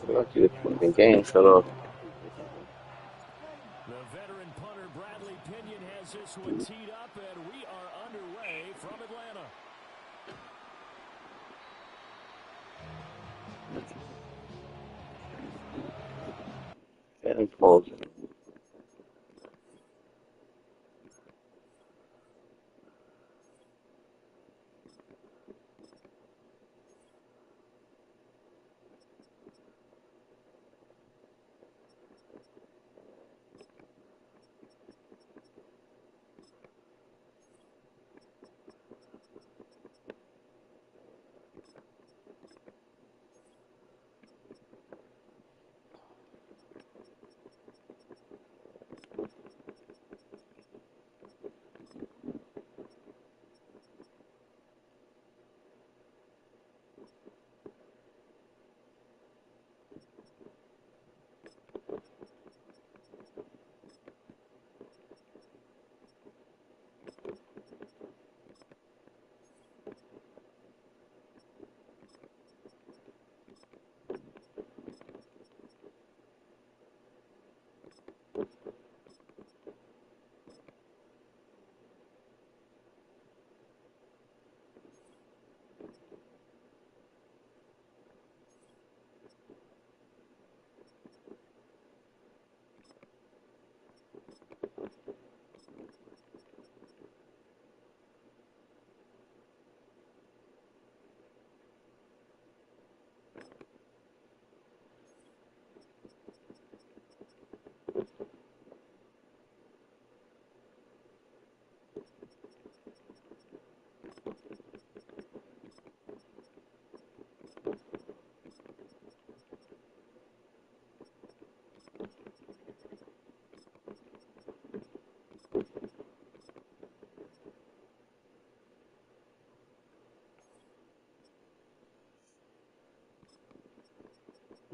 Lucky the game shut off. The veteran punter Bradley Pinion has this one teed up, and we are underway from Atlanta. Getting close.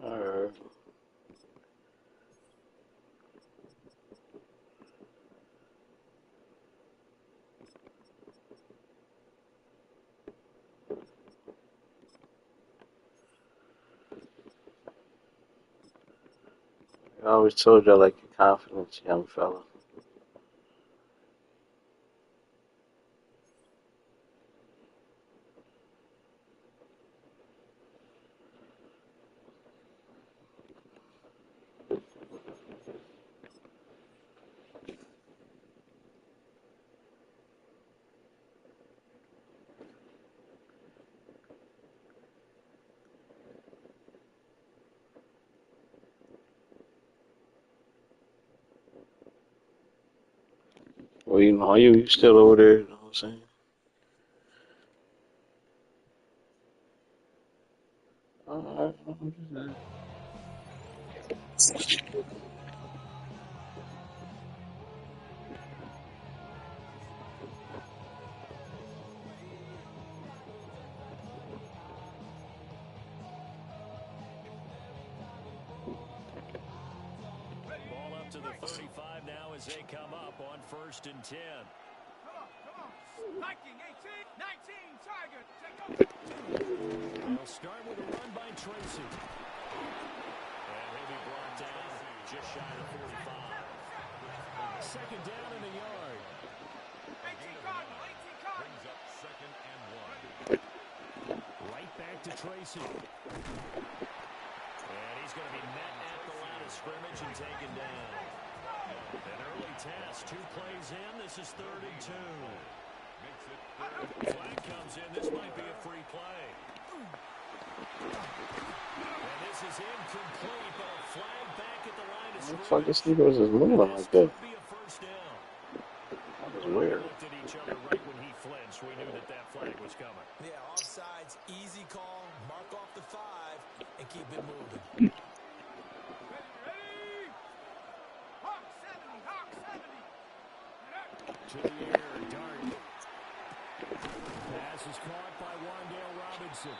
Alright. I always told you I like your confidence, young fella. Well, you know, you still over there, you know what I'm saying? Alright, Ball up to the 35 now as they come up on 1st and 10. Come on. 19, 19, Tiger. They'll start with a run by Tracy. And he'll be brought down just shy of 45. 2nd down in the yard. 18 Cardinal. Brings up 2nd and 1. Right back to Tracy. And he's going to be met at the line of scrimmage and taken down. An early test, 2 plays in. This is 3rd and 2. Makes it 3rd. Flag comes in. This might be a free play. And this is incomplete, but a flag back at the line of what the scrimmage. fuck this nigga was just moving This like that? could be a 1st down. That was We weird. looked at each other right when he flinched. We knew that flag was coming. Yeah, offsides, easy call, mark off the 5, and keep it moving. Ready. Hawk 70. To the air, Dart. Pass is caught by Wan'Dale Robinson.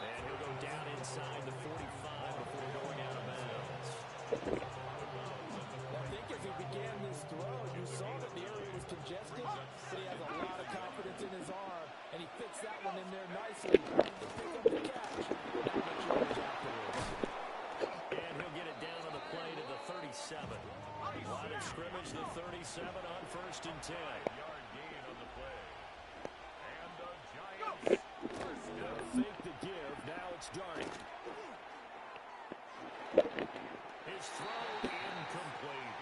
And he'll go down inside the 45 before going out of bounds. I think as he began this throw, you saw that the area was congested, but he has a lot of confidence in his arm, and he fits that one in there nicely to pick up the catch. Not much yardage afterwards. fake the give. Now it's Darty. His throw incomplete.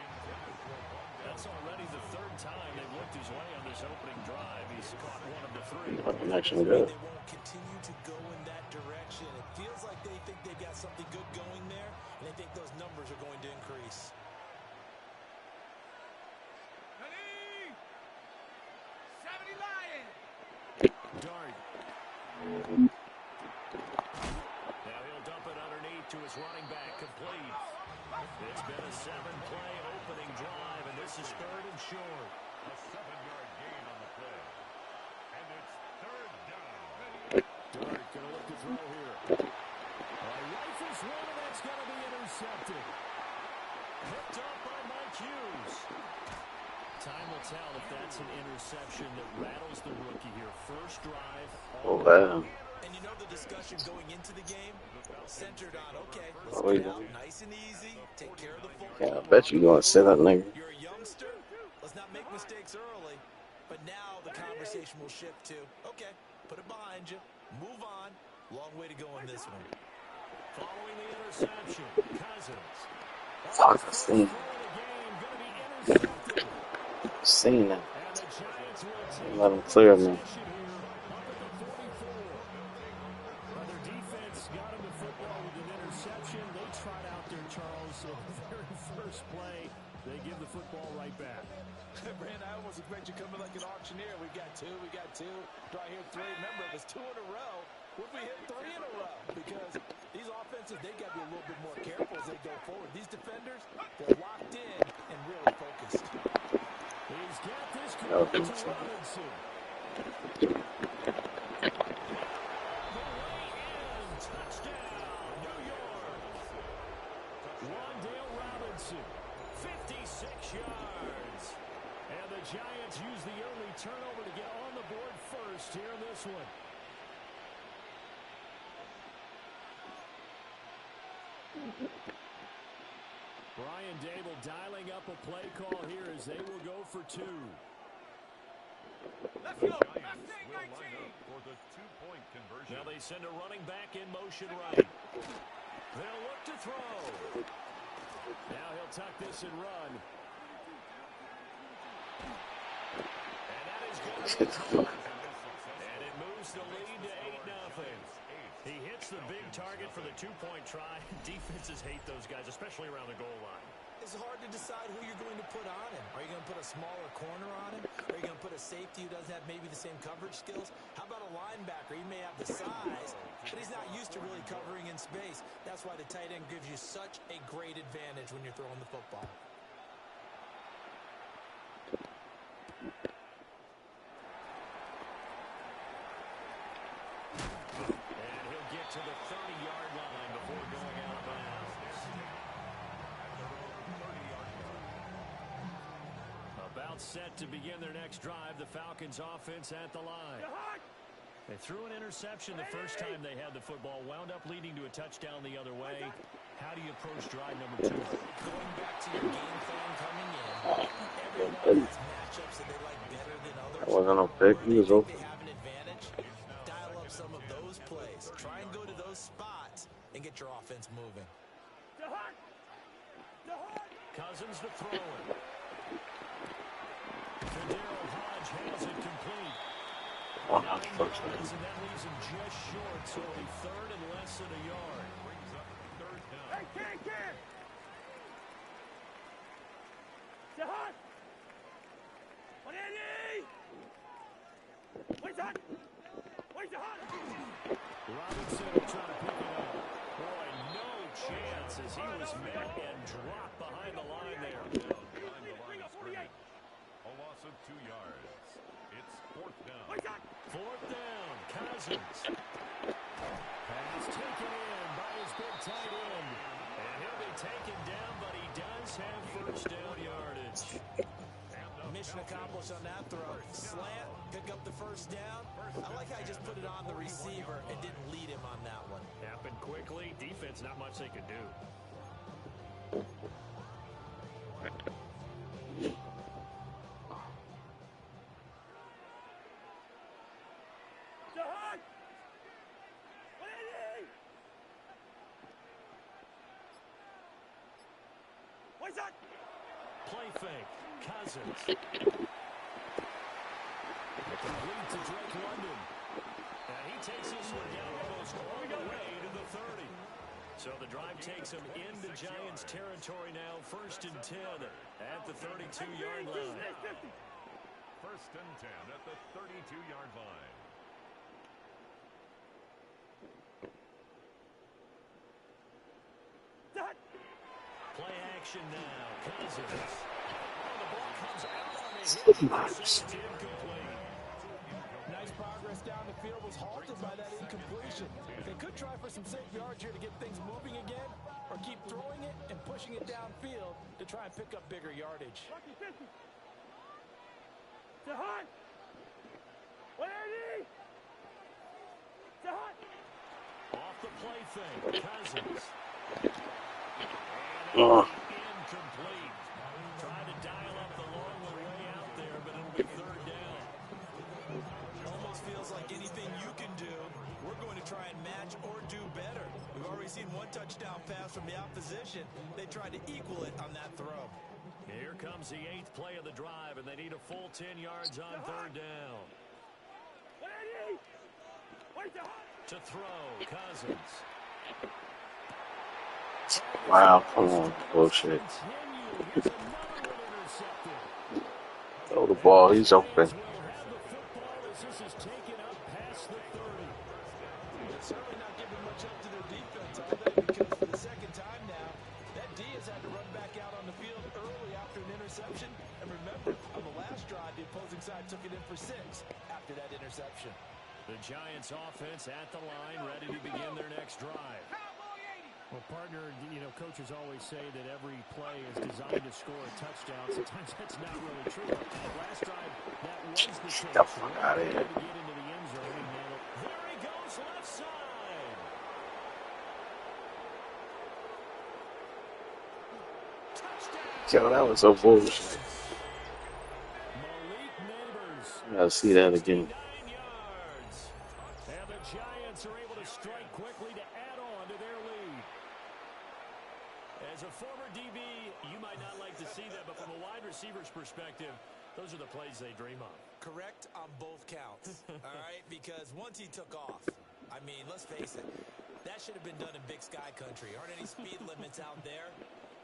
That's already the third time they've looked his way on this opening drive. He's caught one of the three. Connection good. They won't continue to go in that direction. It feels like they think they've got something good going there, and they think those numbers are going to increase. Ready? 70 Lion. Dart. Now he'll dump it underneath to his running back, complete. It's been a 7-play opening drive, and this is third and short. A 7-yard gain on the play. And it's third down. Dart going to look to throw here. Rifles one, and that's going to be intercepted. Picked up by Mike Hughes. Time will tell if that's an interception that rattles the rookie here. First drive. Oh, wow. And you know the discussion going into the game? Centered on, okay, let's Oh, get yeah. out nice and easy, take care of the football. Yeah, I bet you gonna sit up, nigga. You're a youngster, let's not make mistakes early. But now the conversation will shift to, okay, put it behind you, move on. Long way to go in this one. Following the interception, Cousins. Fuck, I seen that. And the Giants will take Let him clear me. possession here up at the 44. Well, their defense got him the football with an interception. They trot out there, Charles. So the very first play, they give the football right back. Brand, I almost expect you coming like an auctioneer. We got two. Do I hear three? Remember, it was 2 in a row. What if we hit 3 in a row? Because these offenses, they got to be a little bit more careful as they go forward. These defenders, they're locked in and really focused. He's got this going to Robinson. The way in, touchdown, New York. Wandale Robinson, 56 yards. And the Giants use the early turnover to get on the board first here in this one. Brian Dable dialing up a play call here as they will go for 2. Let's go. Giants Left will thing, line 19. up for the 2-point conversion. Now they send a running back in motion right. They'll look to throw. Now he'll tuck this and run. And that is good. And it moves the lead to 8-0. He hits the big target for the 2-point try. Defenses hate those guys, especially around the goal line. It's hard to decide who you're going to put on him. Are you going to put a smaller corner on him? Are you going to put a safety who doesn't have maybe the same coverage skills? How about a linebacker? He may have the size, but he's not used to really covering in space. That's why the tight end gives you such a great advantage when you're throwing the football. And he'll get to the 30-yard line before going out of bounds. About set to begin their next drive, the Falcons offense at the line. They threw an interception the first time they had the football, wound up leading to a touchdown the other way. How do you approach drive number 2? Going back to your game plan coming in, everyone has matchups that they like better than others. I wasn't on pick. He was They open. have an advantage. Dial up some of those plays. Try and go to those spots and get your offense moving. Cousins to throw it. Fidel Hodge has it complete. Oh, not the first And one. that leaves him just short, so it'll be third and less than a yard. Brings up third down. Hey, kid. Jahan. On Andy. Where's that? Where's Jahan? Robinson will try to pick it up. Boy, no chance as he was met and dropped behind the line there. Behind the line of scrimmage. A loss of 2 yards. It's fourth down. Where's that? Fourth down, Cousins. Pass taken in by his big tight end. And he'll be taken down, but he does have first down yardage. Mission accomplished on that throw. Slant, pick up the first down. I like how I just put it on the receiver and didn't lead him on that one. Happened quickly. Defense, not much they could do. Jahan. Play fake. Cousins. Complete to Drake London. And he takes this one down almost all the way to the 30. So the drive takes him into Giants territory now. 1st and 10 at the 32-yard line. 1st and 10 at the 32-yard line. Play action now. Cousins. Oh, the ball comes out on a hit. Incomplete. Nice progress down the field, was halted by that incompletion. They could try for some safe yards here to get things moving again, or keep throwing it and pushing it downfield to try and pick up bigger yardage. Off the play fake. Cousins. Oh. Incomplete. Tried to dial up the long way out there, but it'll be 3rd down. Almost feels like anything you can do, we're going to try and match or do better. We've already seen one touchdown pass from the opposition. They tried to equal it on that throw. Here comes the 8th play of the drive, and they need a full 10 yards on 3rd down. To throw, Cousins. Wow, come on, bullshit. Throw the ball, he's open. Certainly not giving much up to their defense, are they? Because for the 2nd time now, that D has had to run back out on the field early after an interception. And remember, on the last drive, the opposing side took it in for 6 after that interception. The Giants offense at the line, ready to begin their next drive. Well, partner, you know, coaches always say that every play is designed to score a touchdown. Sometimes that's not really true. Last drive, that was the case. Get the fuck out of here. To get into the end zone and nail it. There he goes, left side. Touchdown. Yo, that was so bullshit. Malik Neighbors. I gotta see that again. 69 yards. And the Giants are able to strike quickly to add on to their lead. As a former DB, you might not like to see that, but from a wide receiver's perspective, those are the plays they dream of. Correct on both counts, all right? Because once he took off, I mean, let's face it, that should have been done in Big Sky country. Aren't any speed limits out there?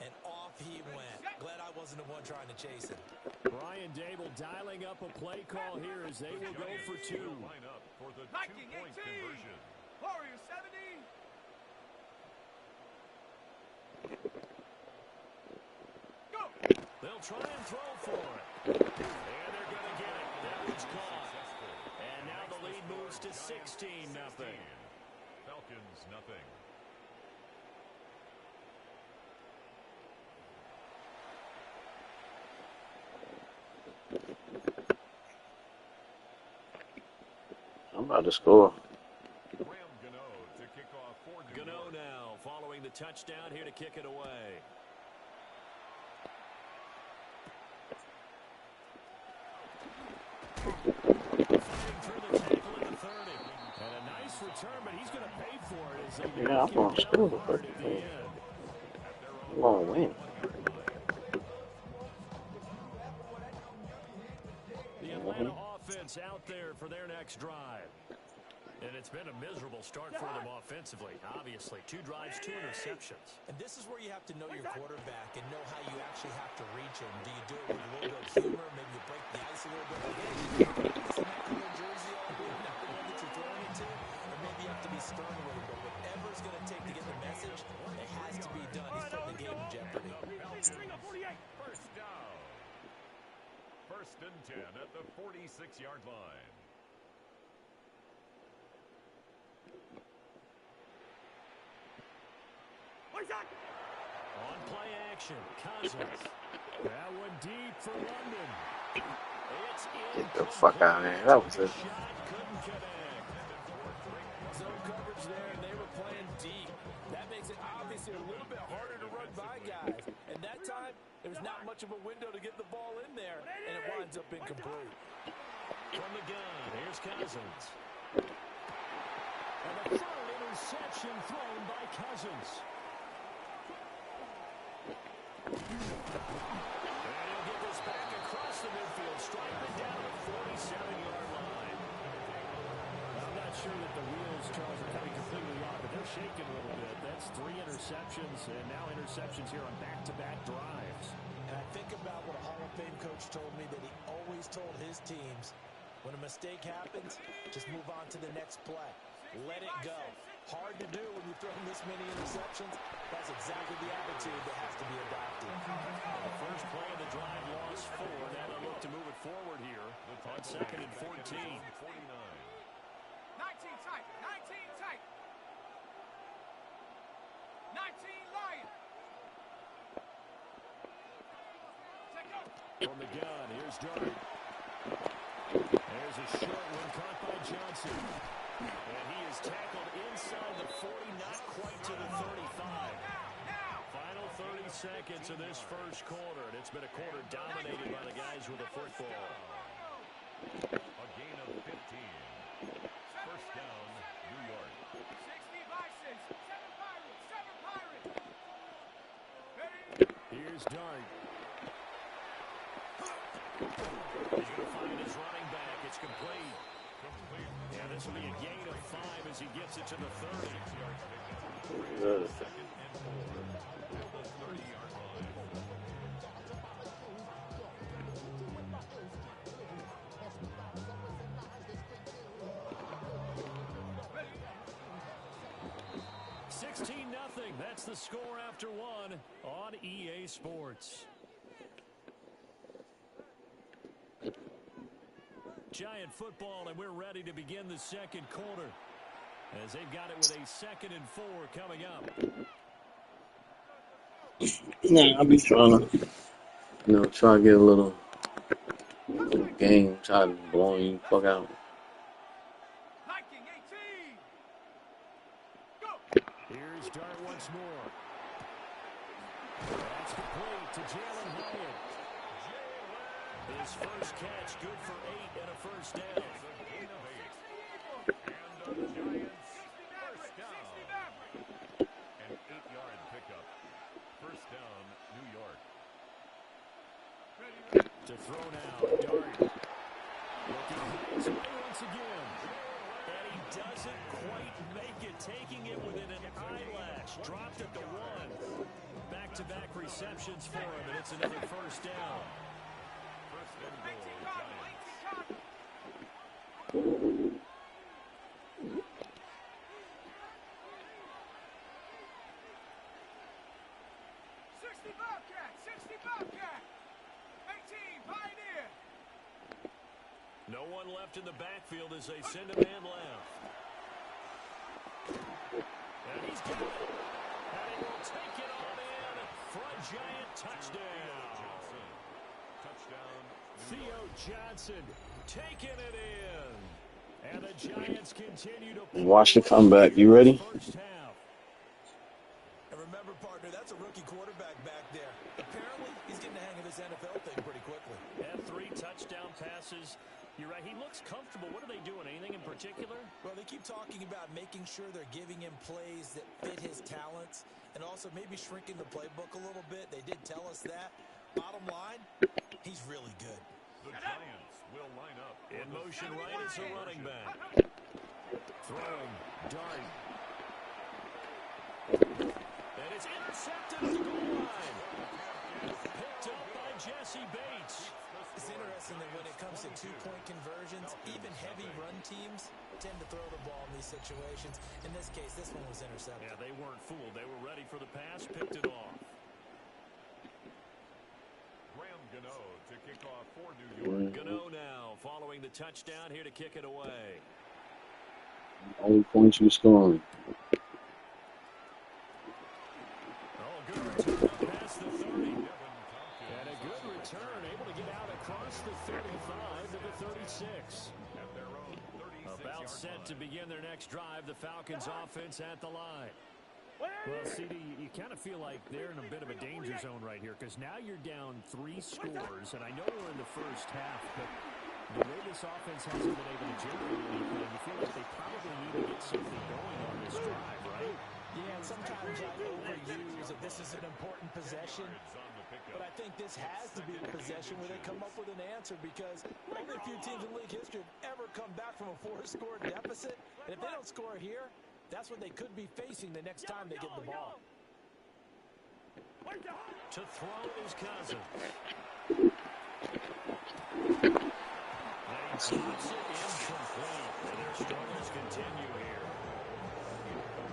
And off he went. Glad I wasn't the one trying to chase him. Brian Dable dialing up a play call here as they will go for 2. Line up for the 2-point conversion. Warriors 70. They'll try and throw for it. And they're going to get it. That one's caught. And now the lead moves to 16-0. Falcons, nothing. I'm about to score. Graham Gano to kick off for New Gano York. now following the touchdown here to kick it away. Fighting through the tackle at the 30. And a nice return, but he's going to pay for it as they Yeah, I'm gonna score the hard first at the thing. end. I'm gonna win. The Atlanta offense out there for their next drive. And it's been a miserable start for them offensively, obviously. 2 drives, 2 interceptions. And this is where you have to know your quarterback and know how you actually have to reach him. Do you do it with a little bit of humor? Maybe you break the ice a little bit. Like, hey, isn't that color jersey all good? Not the one that you're throwing into? Or maybe you have to be stern with him. But whatever it's going to take to get the message, it has to be done. He's putting the game in jeopardy. First down. 1st and 10 at the 46-yard line. On play action, Cousins. That one deep for London. It's Get the fuck out of here. That was it. shot couldn't connect. Zone coverage there, and they were playing deep. That makes it obviously a little bit harder to run by guys. And that time, there was not much of a window to get the ball in there, and it winds up incomplete. From the gun, here's Cousins. And the third interception thrown by Cousins. he'll get this back across the midfield, striking down the 47-yard line. I'm not sure that the wheels, Charles, are coming completely off, but they're shaking a little bit. That's 3 interceptions, and now interceptions here on back-to-back drives. And I think about what a Hall of Fame coach told me, that he always told his teams, when a mistake happens, just move on to the next play. Let it go. Hard to do when you've thrown this many interceptions. That's exactly the attitude that has to be adopted. The first play of the drive lost 4. Now they look to move it forward here on 2nd and 14. 19 tight. 19 tight. 19 Lion. From the gun, here's Dart. There's a short one caught by Johnson. And he is tackled inside the 40, not quite to the 35. Final 30 seconds of this first quarter. And it's been a quarter dominated by the guys with the football. A gain of 15. First down, New York. 60 Bisons. 7 Pirates. 7 Pirates. Here's Dart. He's going to find his running back. It's complete. Yeah, this will be a gain of 5 as he gets it to the 30. Good. Second and 4 at the 30-yard line. $16-0. That's the score after 1 on EA Sports. Giant football, and we're ready to begin the second quarter as they've got it with a 2nd and 4 coming up. Nah, I'll be trying to, try to get a little game, try to blow you fuck out. Viking 18. Go. Here's Dart once more. That's complete to Jalen Hyatt. His first catch, good for 8 and a first down. Gain of 8. And the Giants, first down. An 8-yard pickup. First down, New York. To throw now, Dart. Looking his way once again. And he doesn't quite make it, taking it within an eyelash. Dropped at the 1. Back-to-back receptions for him, and it's another first down. First and goal, Giants. 60 Bobcat. 60 Bobcat. 18 Pioneer. No one left in the backfield as they send a man left. And he's got it. And he will take it on in for a Giant touchdown. Johnson. Touchdown, New Theo York. Johnson taking it in. And the Giants continue to Watch the comeback. You ready? first half. And remember, partner, that's a rookie quarterback back there. Apparently, he's getting the hang of this NFL thing pretty quickly. And 3 touchdown passes. You're right. He looks comfortable. What are they doing? Anything in particular? Well, they keep talking about making sure they're giving him plays that fit his talents and also maybe shrinking the playbook a little bit. They did tell us that. Bottom line, he's really good. The Giants will line up. In motion right is a running back. Throwing. Dart. And it's intercepted at the goal line. Picked up by Jesse Bates. It's interesting that when it comes to two-point conversions, even heavy run teams tend to throw the ball in these situations. In this case, this one was intercepted. Yeah, they weren't fooled. They were ready for the pass, picked it off. Graham Gano to kick off for New York. Gano now following the touchdown here to kick it away. Only points you scoring. Oh, good return up past the 30. And a good return, able to get out across the 35 to the 36. At their own 36-yard About set to begin their next drive, the Falcons offense at the line. Well, CD, you kind of feel like they're in a bit of a danger zone right here because now you're down 3 scores, and I know we're in the first half, but the way this offense hasn't been able to generate anything, you feel like they probably need to get something going on this drive, right? Yeah, sometimes I overuse that this is an important possession, but I think this has to be the possession where they come up with an answer, because only a few teams in league history have ever come back from a 4-score deficit, and if they don't score here, that's what they could be facing the next time they get the ball. To throw is Cousins. It's incomplete, and their struggles continue here.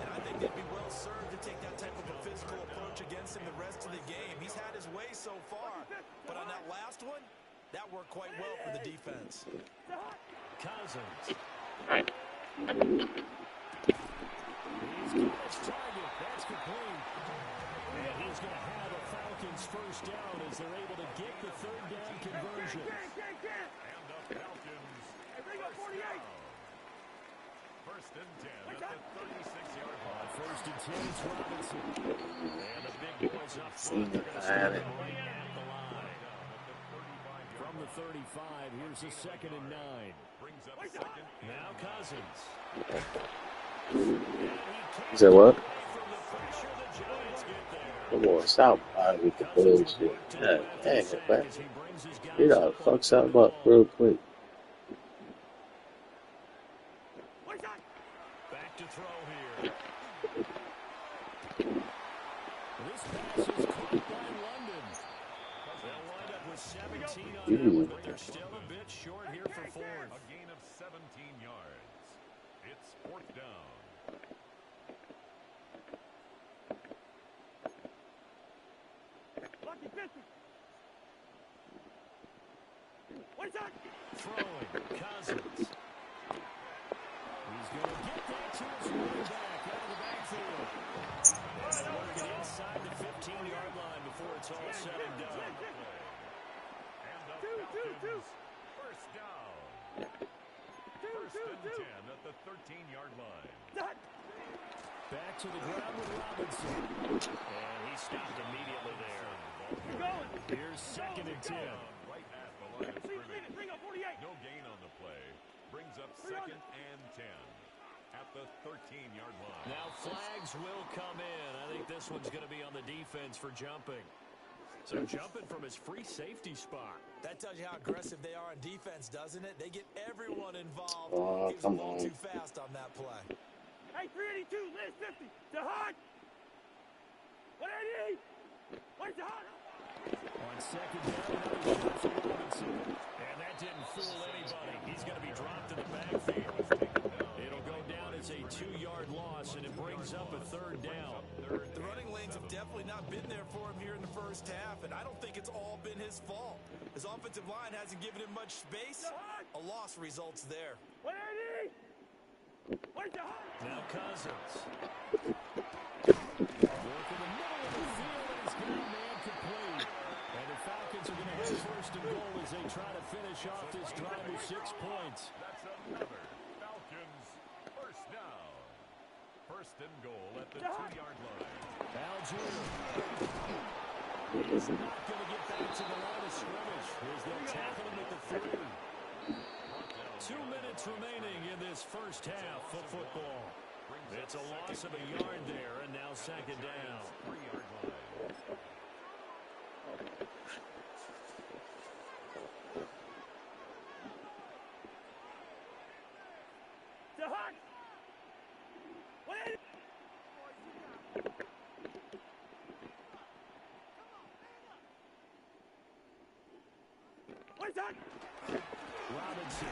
And I think they'd be well served to take that type of a physical approach against him the rest of the game. He's had his way so far, but on that last one, that worked quite well for the defense. Cousins. He's got his target. That's complete. And he's going to have a Falcons first down as they're able to get the third down conversion. And the Falcons first down. First and 10 at the 36-yard line. First and 10, it's Robinson. And the big boys up front. They're going to Had start it. right at the line. From the 35, here's a 2nd and 9. Brings up second. Now Cousins. He said what? From the pressure, the Giants get there. Come on, stop with the bullshit. God dang it, man. You gotta fuck something up real quick. Back to throw here. This pass is caught by London. They'll wind up with 17 on that one, but they're still a bit short here for fourth. A gain of 17 yards. It's fourth down. Throwing, Cousins. He's going to get that to his running back out of the backfield. And they'll work it inside the 15-yard line before it's all said and done. And the Falcons first down. First and 10 at the 13-yard line. Back to the ground with Robinson. And he stopped immediately there. Here's 2nd and 10. Right at the line of scrimmage. No gain on the play. Brings up 2nd and 10 at the 13-yard line. Now flags will come in. I think this one's going to be on the defense for jumping. So jumping from his free safety spot. That tells you how aggressive they are on defense, doesn't it? They get everyone involved. Oh, He was a come little on. too fast on that play. Hey, 382, Liz 50. The hot. 180. Where's the hot? On 2nd down, another shot for Robinson. And that didn't fool anybody. He's going to be dropped in the backfield. It'll go down as a 2-yard loss, and it brings up a 3rd down. The running lanes have definitely not been there for him here in the first half, and I don't think it's all been his fault. His offensive line hasn't given him much space. A loss results there. 180. Where's the hot? Now Cousins. Work in the middle of the field, and he's got man complete. And the Falcons are going to have first and goal as they try to finish off this drive with 6 points. That's another Falcons first down. First and goal at the 2-yard line. Algier is not going to get back to the line of scrimmage as they'll tackle him at the 3. 2 minutes remaining in this first half of football. It's a loss of a yard there, and now 2nd down. 3-yard line. The hot. 180. Where's that? Robinson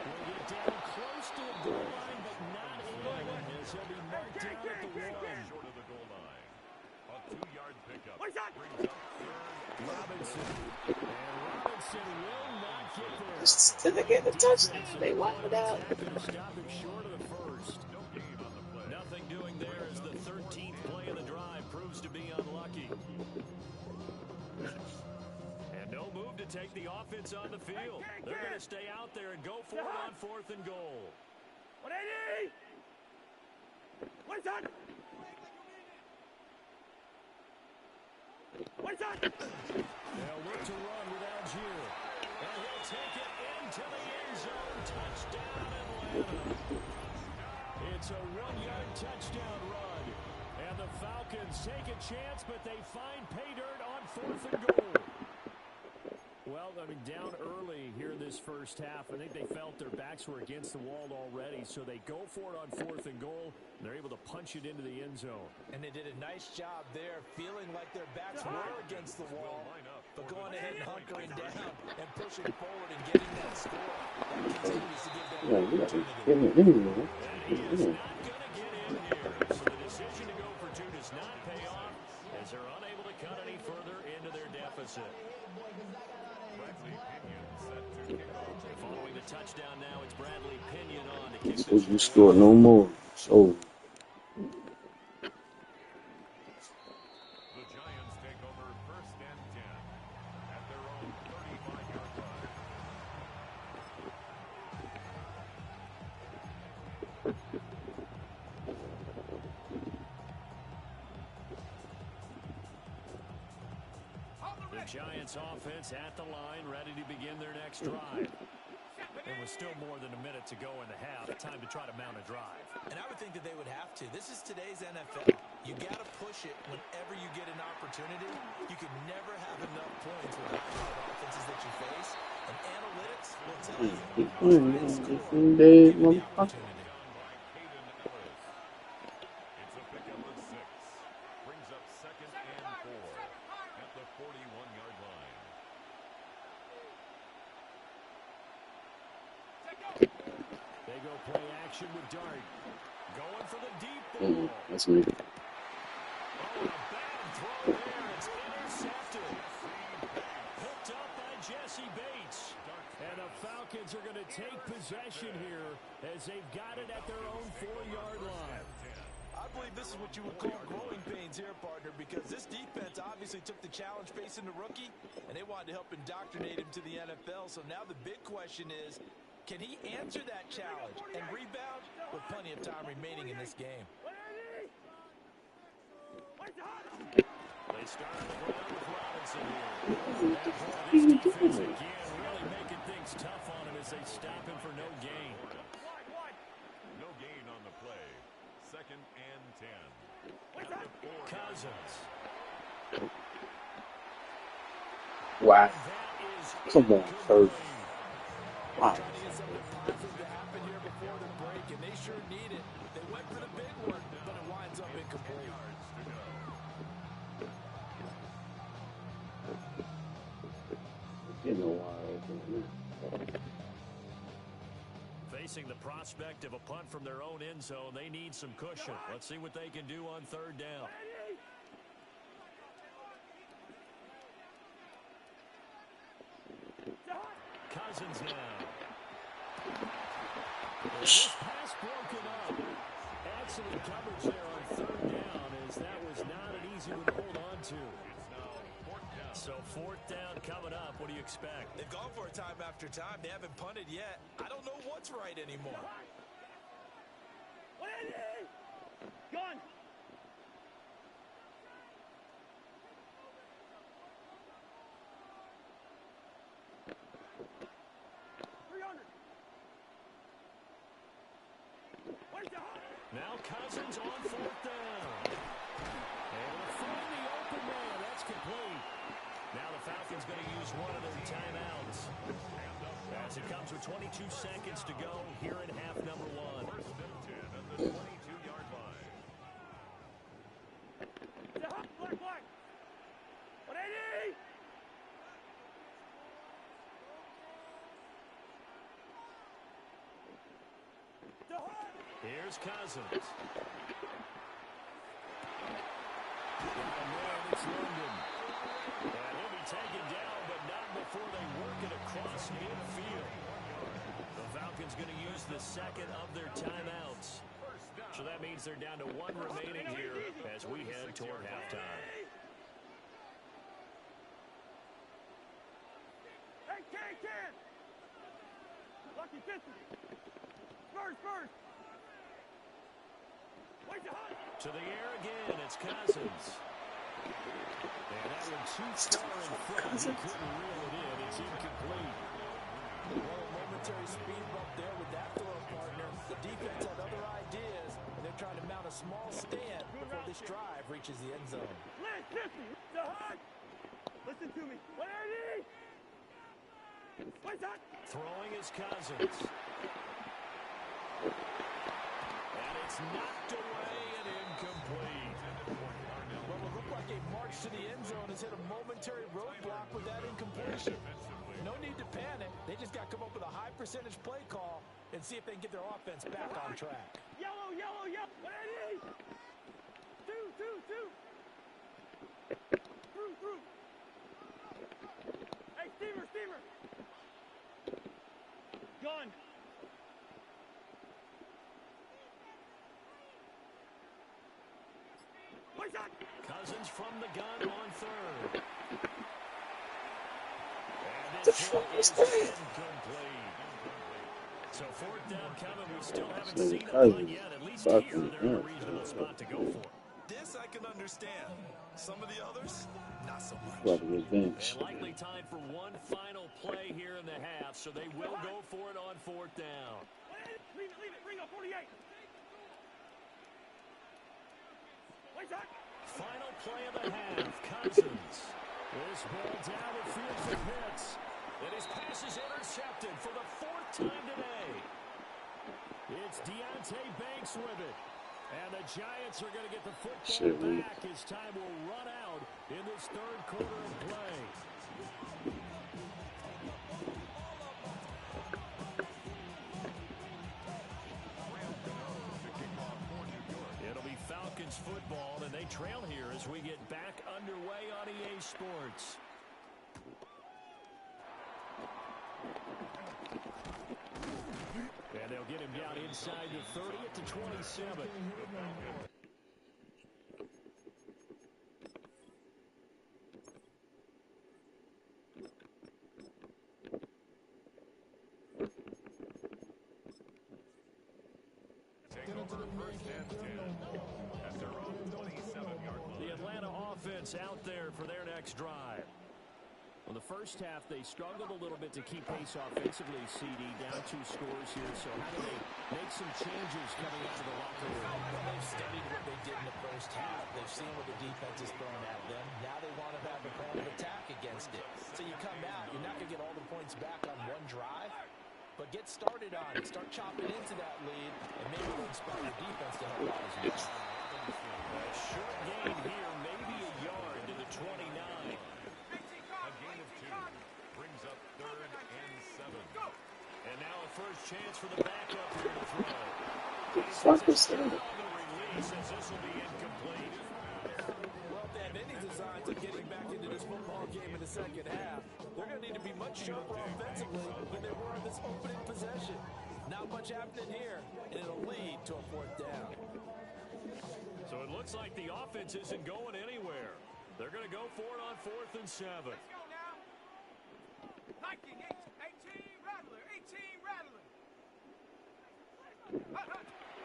will get down close to the goal line, but not in, as he'll be marked down at the 1. Short of the goal line. A 2-yard pickup. Where's that? Brings up 3rd. Robinson. And Robinson will not get there. Did they get the touchdown? They wiped it out. Stop him short of the first. No gain on the play. Nothing doing there as the 13th play of the drive proves to be unlucky. And no move to take the offense on the field. They're going to stay out there and go for it on 4th and goal. 180. Where's that? Where's that? They'll look to run with Algier. And he'll take it into the end zone. Touchdown, Atlanta. It's a 1-yard touchdown run. And the Falcons take a chance, but they find pay dirt on 4th and goal. Well, I mean, down early here in this first half. I think they felt their backs were against the wall already, so they go for it on 4th and goal. And they're able to punch it into the end zone. And they did a nice job there, feeling like their backs were against the wall, but going ahead and hunkering down and pushing forward and getting that score. That continues to give them Yeah, an you got to opportunity. get me in here. And he is not going to get in here. So the decision to go for 2 does not pay off as they're unable to cut any further into their deficit. Following the touchdown now, it's Bradley Pinion on to kick So this you one score away. no more. So The Giants take over 1st and 10 at their own 35-yard line. The Giants offense at the line, ready to begin their next drive. And with still more than a minute to go in the half, time to try to mount a drive. And I would think that they would have to. This is today's NFL. You got to push it whenever you get an opportunity. You can never have enough points with the offenses that you face. And analytics will tell you, try and score, dead given the motherfucker. opportunity. It's a pickup of 6. Brings up 2nd and 4 at the 41-yard line. They go play action with Dart. Going for the deep ball. That's me. Oh, a bad throw there. It's intercepted. Picked up by Jesse Bates. And the Falcons are going to take possession here as they've got it at their own 4-yard line. I believe this is what you would call growing pains here, partner, because this defense obviously took the challenge facing the rookie, and they wanted to help indoctrinate him to the NFL. So now the big question is, can he answer that challenge and rebound with plenty of time remaining in this game? They start on the ground with Robinson here. And boy, this defense again really making things tough on him as they stop him for no gain. No gain on the play. 2nd and 10. At the 4-yard Cousins. Wow. That is Come on, Kurt. Wow. Trying to get something positive to happen here before the break, and they sure need it. They went for the big one, but it winds up incomplete. Getting a wide open. facing the prospect of a punt from their own end zone. They need some cushion. Let's see what they can do on 3rd down. Cousins now. This pass broken up. Excellent coverage there on 3rd down, as that was not an easy one to hold on to. So 4th down coming up. What do you expect? They've gone for it time after time. They haven't punted yet. I don't know what's right anymore. Gun! Now Cousins on 4th down. Able to find the open man. That's complete. Now the Falcons going to use one of their timeouts. As it comes with 22 seconds to go here in half number 1. 1st and 10 at the 22-yard line. Black! 180! Here's Cousins. And there it's London. And he'll be taken down, but not before they work it across midfield. The Falcons going to use the 2nd of their timeouts. So that means they're down to 1 remaining here as we head toward halftime. Hey, can! Lucky 50! Spurs! To the air again, it's Cousins. And that one too far in front. He couldn't reel it in. It's incomplete. Well, a momentary speed bump there with that throw, partner. The defense had other ideas, and they're trying to mount a small stand before they this drive reaches the end zone. Lance, 50. The hut. Listen to me. 180. What's that? Throwing his Cousins. And it's knocked away and incomplete. Well, it looked like a march to the end zone has hit a momentary roadblock with that incompletion. No need to panic. They just got to come up with a high percentage play call and see if they can get their offense back on track. Yellow, yellow, yellow. 180. Two. Through. Hey, steamer. Gun. What's that? Cousins from the gun on third. And The this fuck one is is that? incomplete. So fourth down coming. We still haven't Nigga seen it Cousins run yet. At least fucking here, they're in a up. reasonable spot to go for. This I can understand. Some of the others, not so much. About to get benched. And likely time for one final play here in the half, so they will go for it on fourth down. Leave it. Bring up 48. What's that? Final play of the half. Cousins. This ball down the field for Pitts. And his pass is intercepted for the fourth time today. It's Deontay Banks with it. And the Giants are going to get the football back as time will run out in this third quarter of play. It'll be Falcons football, and they trail here as we get back underway on EA Sports. And they'll get him down inside the 30 to 27. Take over first and 10 at their own 27-yard line. The Atlanta offense out there for their next drive. Well, the first half, they struggled a little bit to keep pace offensively, CD, down 2 scores here. So how do they make some changes coming out of the locker room? Well, they've studied what they did in the first half. They've seen what the defense is throwing at them. Now they want to have a plan of attack against it. So you come out, you're not going to get all the points back on one drive, but get started on it. Start chopping into that lead, and maybe we'll inspire your defense to help out as well. A short gain here, maybe a yard to the 29. A gain of 2 brings up 3rd and 7. And now a first chance for the backup here to throw. Fuck is that? On the release as this will be incomplete. Well, if they have any designs of getting back into this football game in the second half, they're going to need to be much sharper offensively than they were in this opening possession. Not much happening here, and it'll lead to a fourth down. So it looks like the offense isn't going anywhere. They're going to go for it on 4th and 7. Let's go now. Lightning, 18 Rattler.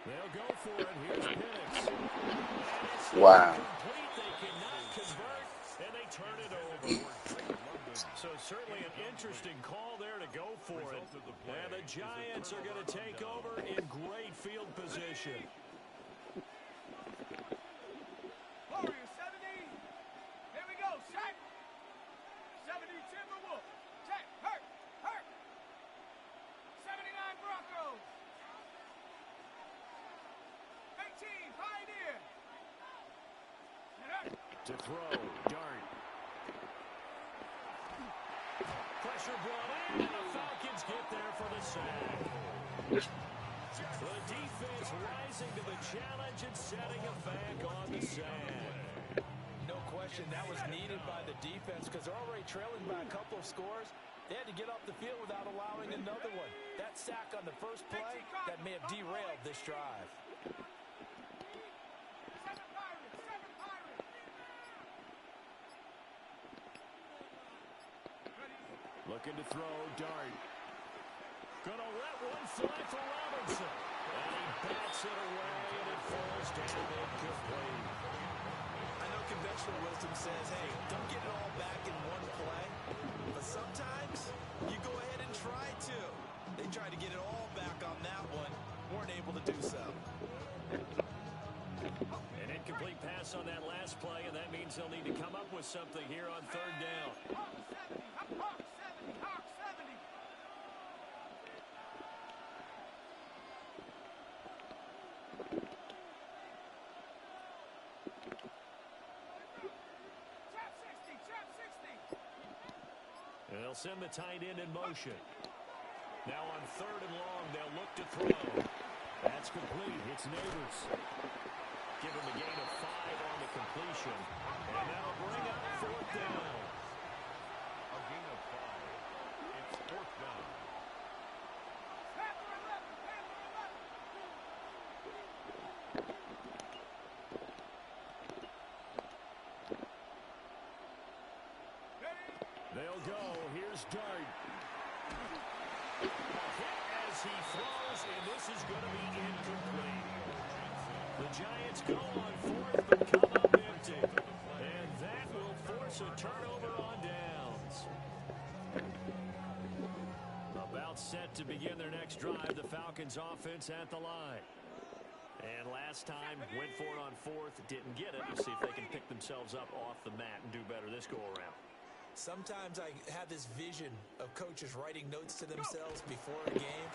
They'll go for it. Here's Penix. Wow. Complete. They cannot convert, and they turn it over. So certainly an interesting call there to go for it. And the Giants are going to take over in great field position. Warrior 70. Here we go. Check. 70 Timberwolves. Check. Hurt. 79 Broncos. 18 Pioneer. To throw. Dart. Pressure brought in, and the Falcons get there for the sack. The defense rising to the challenge and setting it back on the sack. No question, that was needed by the defense because they're already trailing by a couple of scores. They had to get off the field without allowing another one. That sack on the first play, that may have derailed this drive. 7 Pirates. Looking to throw, Dart. Gonna let one fly for Robinson. And he bats it away, and it falls down incomplete. I know conventional wisdom says, hey, don't get it all back in one play. But sometimes you go ahead and try to. They tried to get it all back on that one. Weren't able to do so. An incomplete pass pass on that last play, and that means they'll need to come up with something here on third down. And they'll send the tight end in motion. Now on third and long, they'll look to throw. That's complete. It's Neighbors. Give him a gain of 5 on the completion. And that'll bring up fourth down. A gain of 5. It's fourth down. They'll go. Here's Dart. A hit as he throws, and this is going to be incomplete. The Giants go on fourth, but come up empty. And that will force a turnover on downs. About set to begin their next drive, the Falcons offense at the line. And last time, went for it on fourth, didn't get it. Let's see if they can pick themselves up off the mat and do better this go-around. Sometimes I have this vision of coaches writing notes to themselves before a game.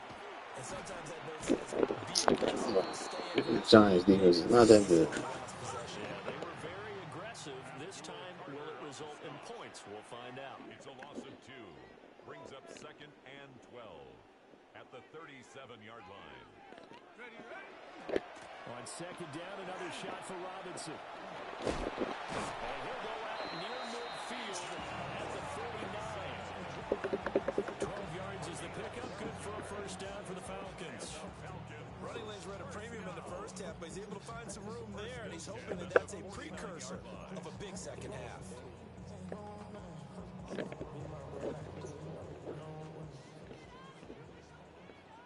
And sometimes that note says, be aggressive, stay The Giants defense is not that good. Yeah, they were very aggressive. This time, will it result in points? We'll find out. It's a loss of 2. Brings up second and 12 at the 37-yard line. On second down, another shot for Robinson. And he'll go out near midfield at the 49. 12 yards is the pickup. Good for a first down for the Falcons. Running lanes were at a premium in the first half, but he's able to find some room there, and he's hoping that that's a precursor of a big second half.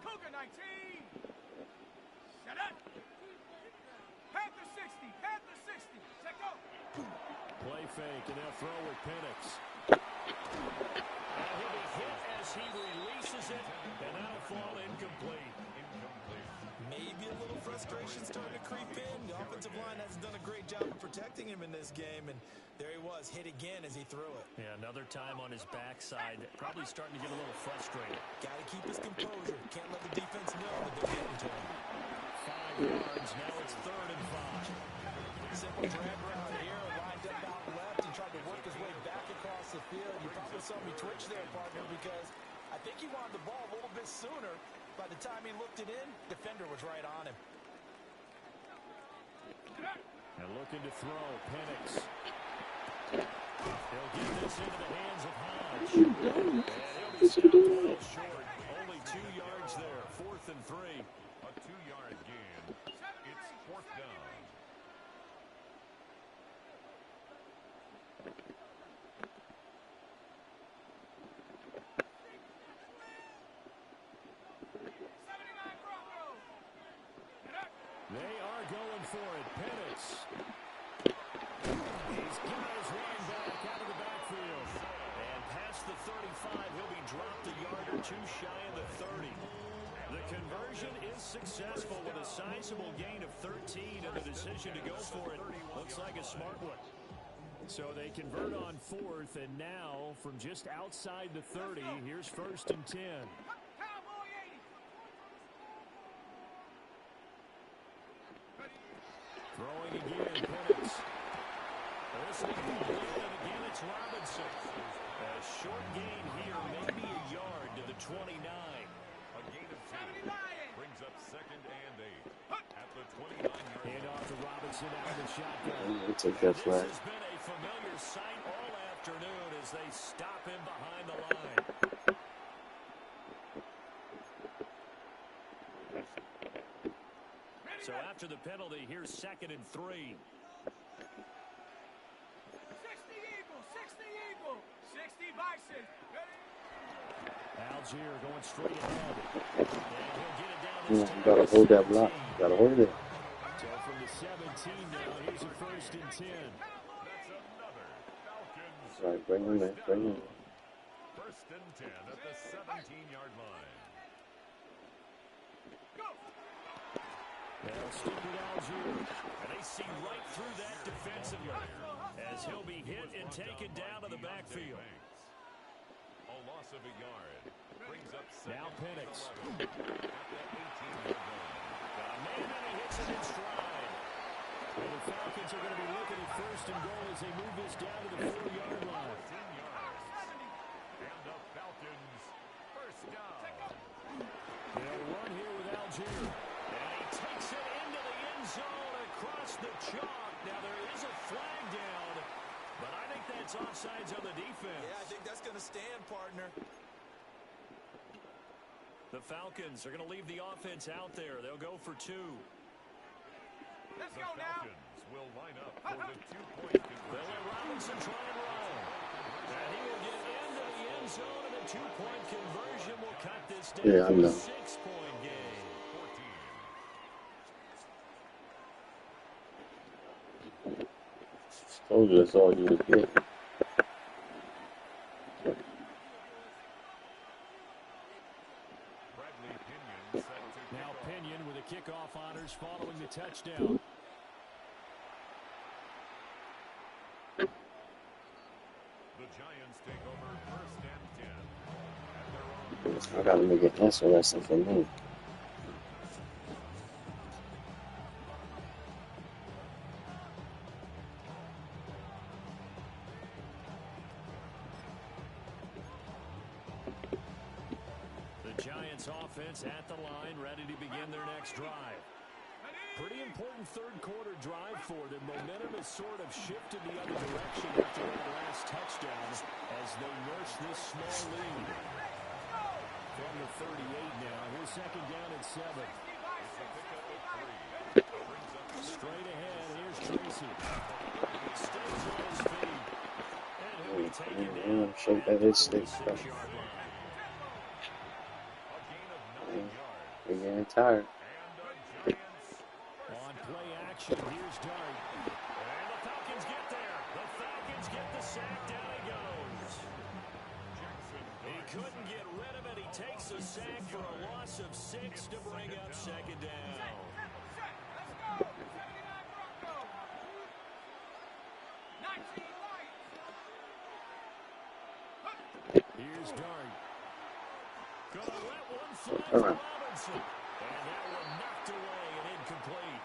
Cougar 19. Shut up. Panther 60. Panther 60. Check out. Play fake, and they'll throw with Penix. And he'll be hit as he releases it, and that'll fall incomplete. Maybe a little frustration starting to creep in. The offensive line hasn't done a great job of protecting him in this game, and there he was, hit again as he threw it. Yeah, another time on his backside, probably starting to get a little frustrated. Got to keep his composure. Can't let the defense know that they're getting to him. 5 yards, now it's third and 5. Simple drag route here, lined up out left and tried to work his way back across the field. You probably saw me twitch there, partner, because I think he wanted the ball a little bit sooner. By the time he looked it in, defender was right on him. And looking to throw, Penix. He'll get this into the hands of Hodge. And he'll be stopped well short. Only 2 yards there, fourth and 3. A 2-yard gain. It's fourth down. They are going for it. Penix. He's got his running back out of the backfield. And past the 35, he'll be dropped a yard or 2 shy of the 30. The conversion is successful with a sizable gain of 13, and the decision to go for it looks like a smart one. So they convert on fourth, and now from just outside the 30, here's first and 10. Throwing again, Penix. This will be good, and again it's Robinson. A short gain here, maybe a yard to the 29. A gain of 2. Brings up second and 8 at the 29-yard line. Hand off to Robinson out of the shotgun. Take that flag. This has been a familiar sight all afternoon as they stop him behind the line. So after the penalty, here's second and 3. 60 Eagle. 60 Eagle. 60 Bison. Algier going straight ahead. And he'll get it down this time. Gotta hold that block. Gotta hold it. So from the 17 now, here's a first and 10. That's another Falcons. Sorry, bring him in. Bring him in. First and 10 at the 17-yard line. Go. They'll stick with Algier. And they see right through that defensively as he'll be hit and taken down to the backfield. A loss of a yard. Brings up Now Penix. at the 18-yard line. Got a man and he hits it in stride. And the Falcons are going to be looking at first and goal as they move this down to the 4-yard line. 14 yards. And the Falcons first down. They'll run here with Algier. And he takes it into the end zone across the chalk. Now there is a flag down, but I think that's offsides on the defense. Yeah, I think that's going to stand, partner. The Falcons are going to leave the offense out there. They'll go for 2. Let's The go now. Falcons will line up for the 2-point They'll conversion. let Robinson try and roll. And he will get into the end zone, and the 2-point conversion will cut this down Yeah, I to a know. 6-point game. 14. Told you that's all you would get. Bradley Pinion set to Now kick off. Pinion with a kickoff honors following the touchdown. The Giants take over first and 10. At their own I gotta make it interesting for me. The Giants offense at the line, ready to begin their next drive. Pretty important third-quarter drive for them. Momentum has sort of shifted the other direction after that last touchdown as they nurse this small lead. From the 38 now, here's second down at 7. Straight ahead, here's Tracy. Stays on his feet. And he'll be taken down Shake that at the his stick. 46-yard line. a gain of 9 yards. We're getting tired. And the Giants On play action, here's Dart. And the Falcons get there. The Falcons get the sack. Down he goes. Jackson He couldn't get rid of it. He takes a sack for a loss of 6 to bring up second down. Let's go. 79 Broncos. 19 Lions. Here's Dart. Gonna let one fly to All right. Robinson. And that one knocked away and incomplete.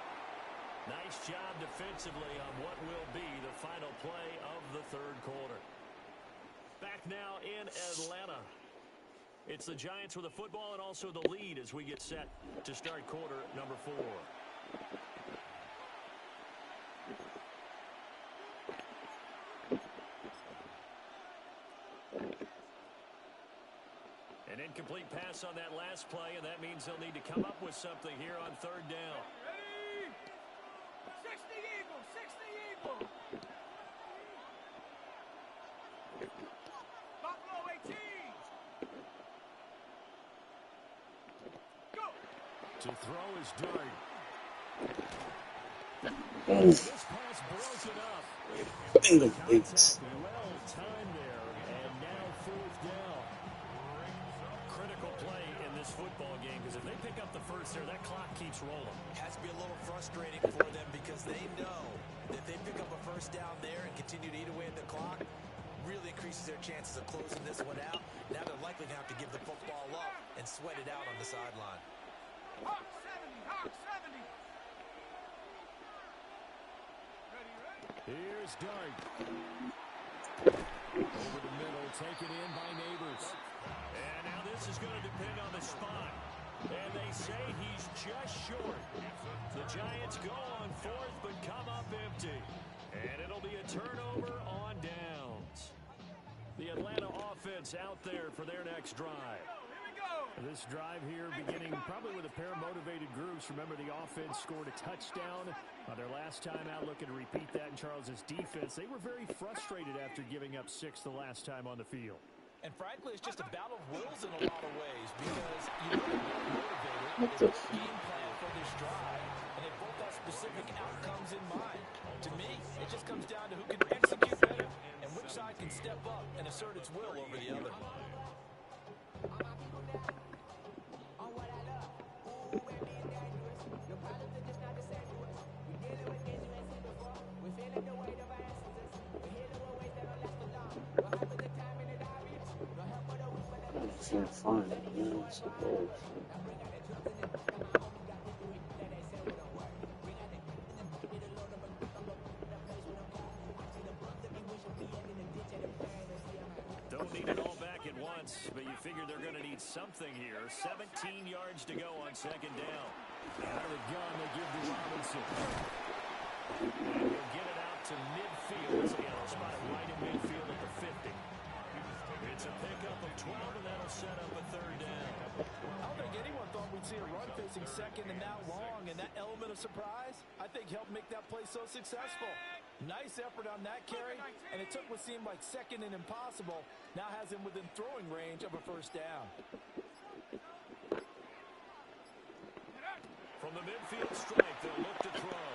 Nice job defensively on what will be the final play of the third quarter. Back now in Atlanta. It's the Giants with the football and also the lead as we get set to start quarter number 4. An incomplete pass on that last play, and that means they'll need to come up with something here on third down. Ready? 60 Eagles. 60 Eagles. Buffalo 18. Go. To throw is Dart. Mm. This pass broken up. In the face. Contact well timed there, and now fourth down. Critical play in this football game because if they pick up the first there, that clock keeps rolling. Has to be a little frustrating for them because they know that if they pick up a first down there and continue to eat away at the clock, really increases their chances of closing this one out. Now they're likely to have to give the football up and sweat it out on the sideline. Hawk 70. Hawk 70. Ready, ready. Here's Dart. Over the middle, taken in by Neighbors. And now this is going to depend on the spot. And they say he's just short. The Giants go on fourth but come up empty. And it'll be a turnover on downs. The Atlanta offense out there for their next drive. Here we go. This drive here beginning probably with a pair of motivated groups. Remember, the offense scored a touchdown on their last time out. Looking to repeat that in Charles's defense. They were very frustrated after giving up 6 the last time on the field. And frankly, it's just a battle of wills in a lot of ways because you know they're What motivated. the They game plan for this drive, and they both have specific outcomes in mind. To me, it just comes down to who can execute better and which side can step up and assert its will over the other. can't find it. Yeah, it's the ballz. Don't need it all back at once, but you figure they're going to need something here. 17 yards to go on second down. Out of the gun, they give to Robinson. And he'll get it out to midfield. So they'll spot it right in midfield at the 50. It's a pickup of 12, and that'll set up a third down. I don't think anyone thought we'd see a run facing second and that long, and that element of surprise, I think, helped make that play so successful. Nice effort on that carry, and it took what seemed like second and impossible, now has him within throwing range of a first down. From the midfield strike, they'll look to throw.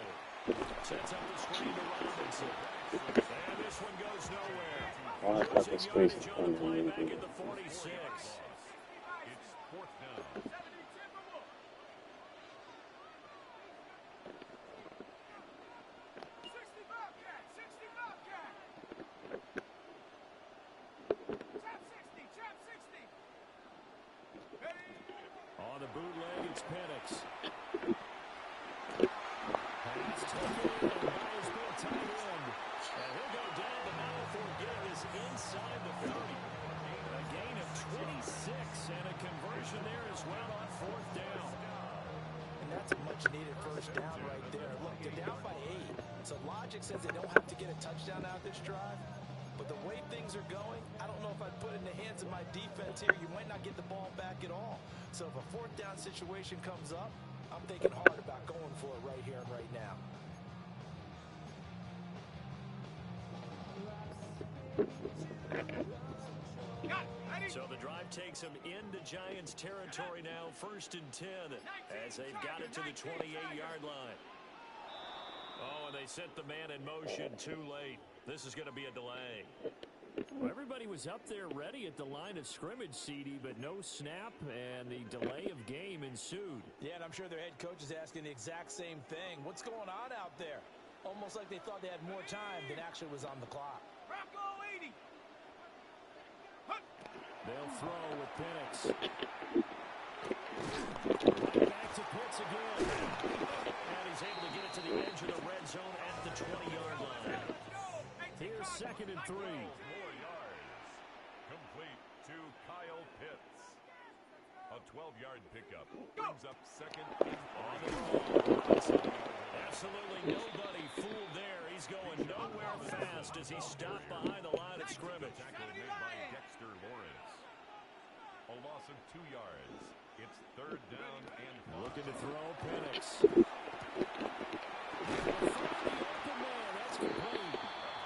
Sets up the screen to Robinson. And this one goes nowhere. I got the space to On the play find back it. at the 46. It's fourth down. 60, trap 60. On the bootleg, it's Penix. Pass taken by his big tight end. And he'll go down the middle for getting this inside the 30. A gain of 26 and a conversion there as well on fourth down. And that's a much-needed first down right there. Look, they're down by 8, so logic says they don't have to get a touchdown out of this drive. But the way things are going, I don't know if I'd put it in the hands of my defense here. You might not get the ball back at all. So if a fourth down situation comes up, I'm thinking hard about going for it right here and right now. So the drive takes them into Giants territory now, 1st and 10, as they've got it to the 28-yard line. Oh, and they sent the man in motion too late. This is going to be a delay. Well, everybody was up there ready at the line of scrimmage, CD, but no snap, and the delay of game ensued. Yeah, and I'm sure their head coach is asking the exact same thing. What's going on out there? Almost like they thought they had more time than actually was on the clock. Bronco 80. They'll throw with Penix. Back to Pitts again. And he's able to get it to the edge of the red zone at the 20-yard line. Here's 2nd and 3. 4 yards. Complete to Kyle Pitts. A 12-yard pickup. Brings up 2nd and 3. Absolutely nobody fooled there. He's going nowhere fast as he's stopped behind the line of scrimmage. Tackle made by Dexter Lawrence. A loss of 2 yards. It's 3rd down and 5. Looking to throw Penix. Open man, that's complete.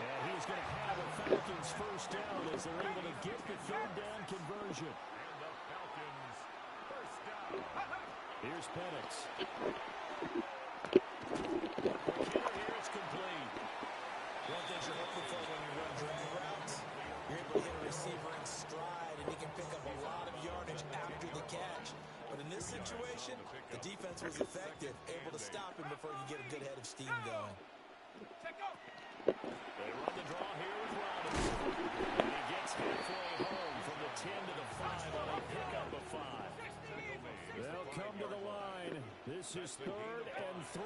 And he's going to have a Falcons first down as they're able to get the 3rd down conversion. And the Falcons first down. Here's Penix. Here it's complete. One thing you're looking for when you run drag routes, you're able to hit a receiver in stride, and he can pick up a lot of yardage after the catch. But in this situation, the defense was effective, able to stop him before he could get a good head of steam going. They run the draw here with Robinson. And he gets halfway home from the 10 to the 5 on a pickup of 5. They'll come to the line. This is 3rd and 3.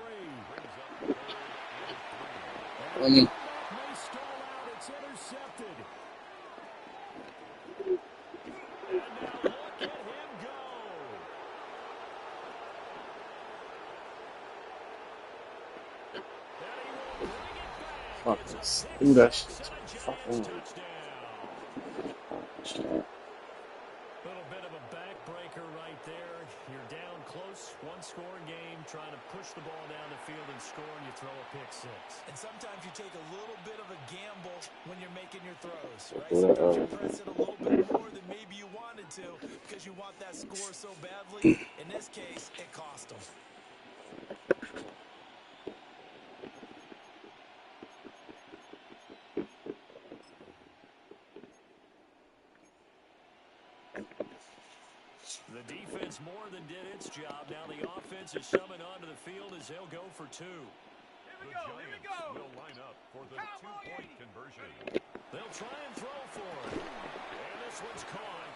And the may stall out. It's intercepted. And now look at him go. And he will bring it back. Fuck It's a this. pick Ooh, that six shit's and a fucking. Giants touchdown. Little bit of a backbreaker right there. You're down close, one-score game, trying to push the ball down the field and score, and you throw a pick 6. And sometimes you take a little bit of a gamble when you're making your throws, right? Yeah, Sometimes you press it a little bit more than maybe you wanted to because you want that score so badly. In this case, it cost them. The defense more than did its job. Now the offense is summoned onto the field as they'll go for 2. The Giants will line up for the two-point conversion. They'll try and throw for it. And this one's caught.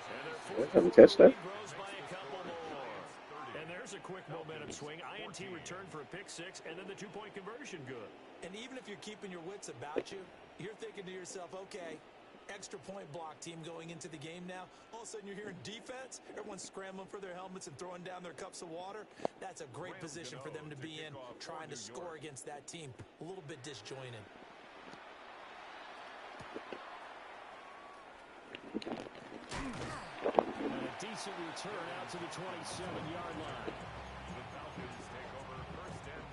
And their Let me catch that. lead grows by a couple more. And there's a quick momentum swing. INT returned for a pick six, and then the two-point conversion good. And even if you're keeping your wits about you, you're thinking to yourself, okay, extra point block team going into the game now. All of a sudden you're hearing defense. Everyone's scrambling for their helmets and throwing down their cups of water. That's a great position for them to be in, trying to score against that team. A little bit disjointed. And a decent return out to the 27-yard line. The Falcons take over first and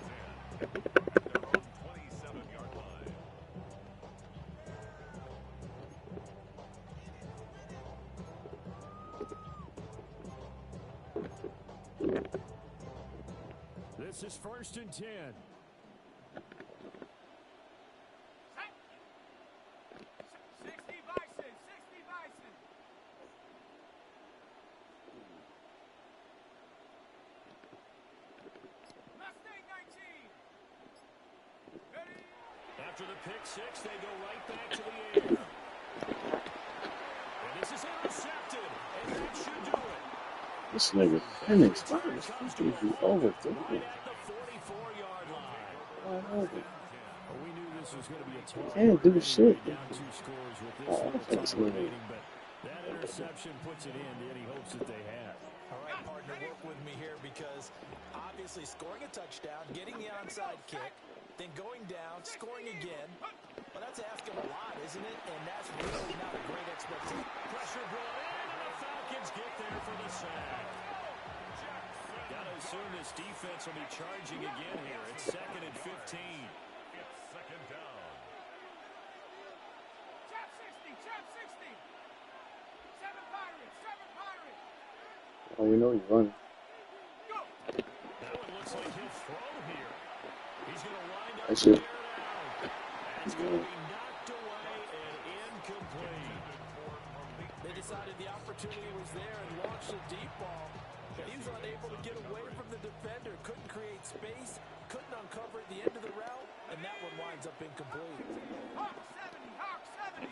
10 at their own 27-yard line. This is first and 10. 60 Bison, 60 Bison. Mustang 19. Ready? After the pick six, they go right back to the air. And this is intercepted, and that should do it. This nigga finished. Why the fuck did he overthink Right it? at the 44-yard line. Why over? Well, we knew this was going to be a tough Can't do shit. down two scores with this Oh, little that's time good. remaining, but that interception puts it in any hopes that they had. All right, partner, work with me here because obviously scoring a touchdown, getting the onside kick, then going down, scoring again. Well, that's asking a lot, isn't it? And that's really not a great expectation. Pressure brought in, and the Falcons get there for the sack. Got to assume this defense will be charging again here. It's second and 15. It's second down. Chop 60, chop 60. 7 Pirates, 7 Pirates. Oh, we know he's running. Go. That one looks like he'll throw here. He's going to wind up I see. there now. That's going to be knocked away and incomplete. They decided the opportunity was there and launched a deep ball. But he was unable to get away from the defender, couldn't create space, couldn't uncover at the end of the route, and that one winds up incomplete. Hawk 70, Hawk 70.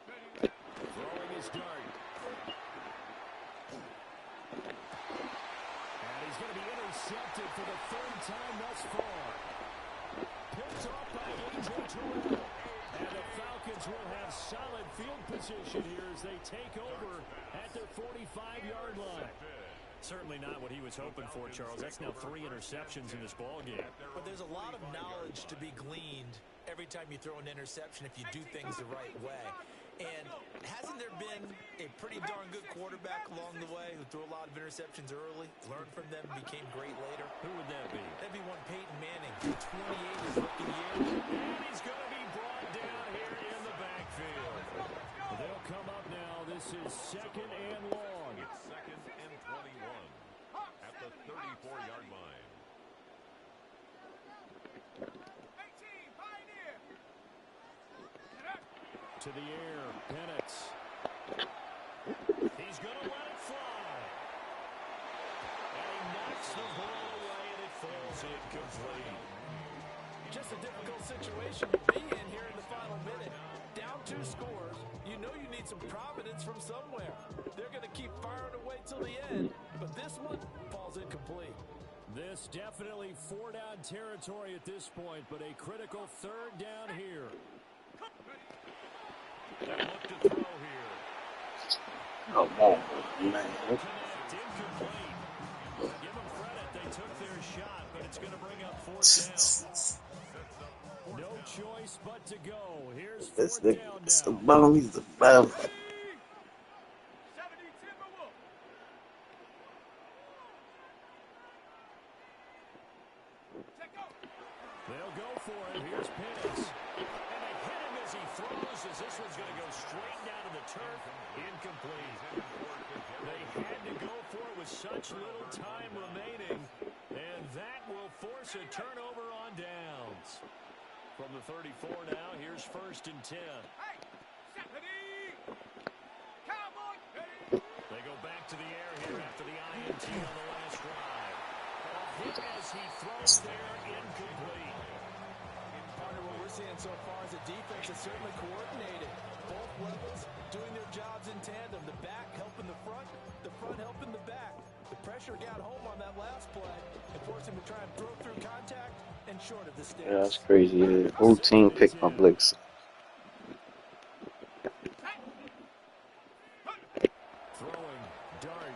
Throwing his dart. And he's going to be intercepted for the third time thus far. Picked off by A.J. Terrell. And the Falcons will have solid field position here as they take over at their 45-yard line. Certainly not what he was hoping for, Charles. That's now 3 interceptions in this ballgame. But there's a lot of knowledge to be gleaned every time you throw an interception if you do things the right way. And hasn't there been a pretty darn good quarterback along the way who threw a lot of interceptions early, learned from them, became great later? Who would that be? That'd be one Peyton Manning, 28 his rookie year. And he's going to be brought down here in the backfield. They'll come up now. This is second and long. It's second and 21 at the 34-yard line. 18, Pioneer. To the air, Penix. He's going to let it fly. And he knocks the ball away, and it falls incomplete. Just a difficult situation to be in here in the final minute. Down 2 scores, you know you need some providence from somewhere. They're going to keep firing away till the end, but this one falls incomplete. This definitely 4-down territory at this point, but a critical 3rd down here. They look to throw here. Oh, man. Man. Connect, incomplete. Give them credit, they took their shot, but it's going to bring up 4th down. No choice but to go. Here's 4th down It's the now. bomb. He's the bomb. 70 Timberwolf. Check out. They'll go for it. Here's Peez. And they hit him as he throws, as this one's going to go straight down to the turf. Incomplete. They had to go for it with such little time remaining, and that will force a turnover on downs. From the 34 now, here's 1st and 10. Hey, 70. Cowboy. penalty on the last drive. A hit as he throws there, incomplete. Partner, what we're seeing so far is the defense is certainly coordinated. Both levels doing their jobs in tandem. The back helping the front helping the back. The pressure got home on that last play and forced him to try and throw through contact and short of the sticks. Yeah, that's crazy. The whole team picked my blitz. Throwing dart.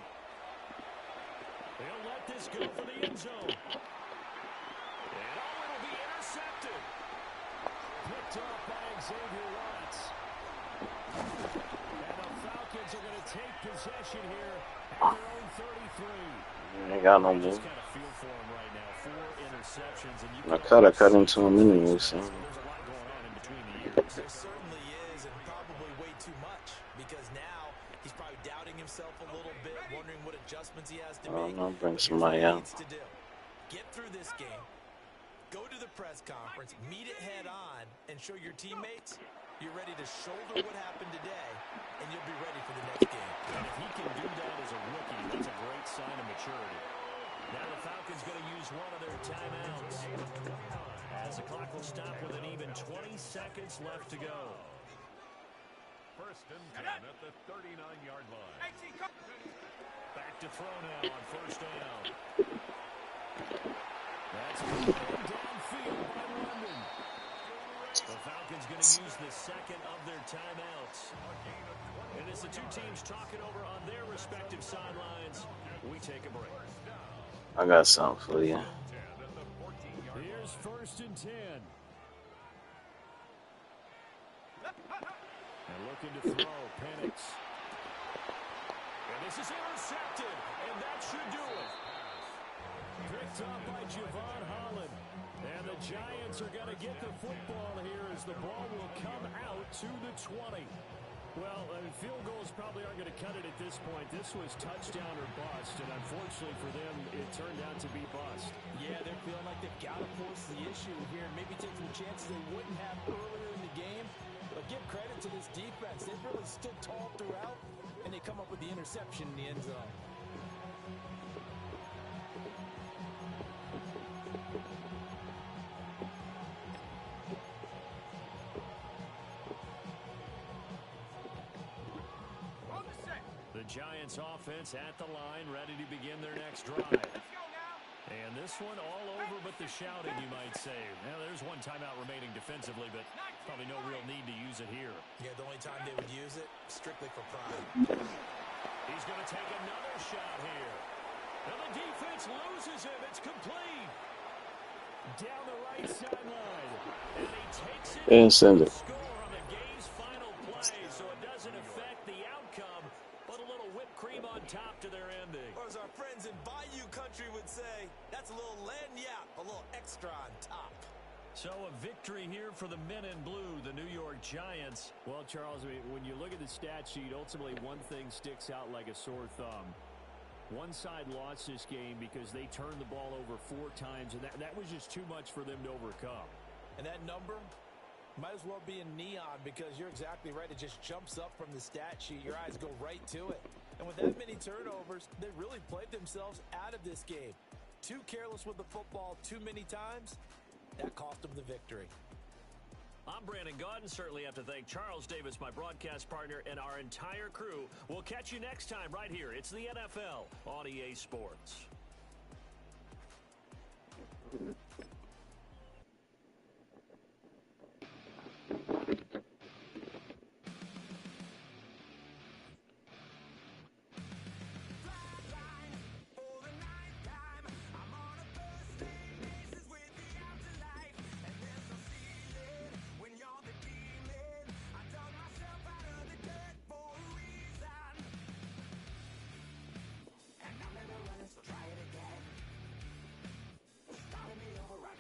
They'll let this go for the end zone. And it'll be intercepted. Picked up by Xavier Watts. And the Falcons are going to take possession here at their own 33. Ain't got no more. Just kind of feel for him right now. 4 interceptions. And I cut into him anyway, so. there's a lot going on in between the years. There certainly is, and probably way too much, because now he's probably doubting himself a little bit, wondering what adjustments he has to make. I'll bring But here's somebody what he out. needs to do. Get through this game, go to the press conference, meet it head on, and show your teammates you're ready to shoulder what happened today, and you'll be ready for the next game. And if he can do that as a rookie, that's a great sign of maturity. Now the Falcons going to use one of their timeouts as the clock will stop with an even 20 seconds left to go. First and 10 at the 39-yard line. Back to throw now on first down. That's downfield by London. The Falcons going to use the second of their timeouts. And as the two teams talking over on their respective sidelines, we take a break. I got something for you. Here's first and 10. And looking to throw, Penix. And this is intercepted, and that should do it. Picked up by Javon Holland. And the Giants are going to get the football here as the ball will come out to the 20. Well, field goals probably aren't going to cut it at this point. This was touchdown or bust, and unfortunately for them, it turned out to be bust. Yeah, they're feeling like they've got to force the issue here and maybe take some chances they wouldn't have earlier in the game. But give credit to this defense. They've really stood tall throughout, and they come up with the interception in the end zone. The Giants offense at the line, ready to begin their next drive. And this one all over but the shouting, you might say. Now, there's one timeout remaining defensively, but probably no real need to use it here. Yeah, the only time they would use it, strictly for pride. He's going to take another shot here. And the defense loses him. It's complete. Down the right sideline. And he takes it. And send it. Score on the game's final play, so it doesn't affect the outcome, but a little whipped cream on top to their ending. Or as our friends in Bayou Country would say, that's a little lagniappe, a little extra on top. So a victory here for the men in blue, the New York Giants. Well, Charles, I mean, when you look at the stat sheet, ultimately one thing sticks out like a sore thumb. One side lost this game because they turned the ball over 4 times, and that was just too much for them to overcome. And that number might as well be in neon because you're exactly right. It just jumps up from the stat sheet. Your eyes go right to it. And with that many turnovers, they really played themselves out of this game. Too careless with the football too many times. That cost them the victory. I'm Brandon Gaudin. Certainly have to thank Charles Davis, my broadcast partner, and our entire crew. We'll catch you next time right here. It's the NFL on EA Sports. Try it again. Starting me over right.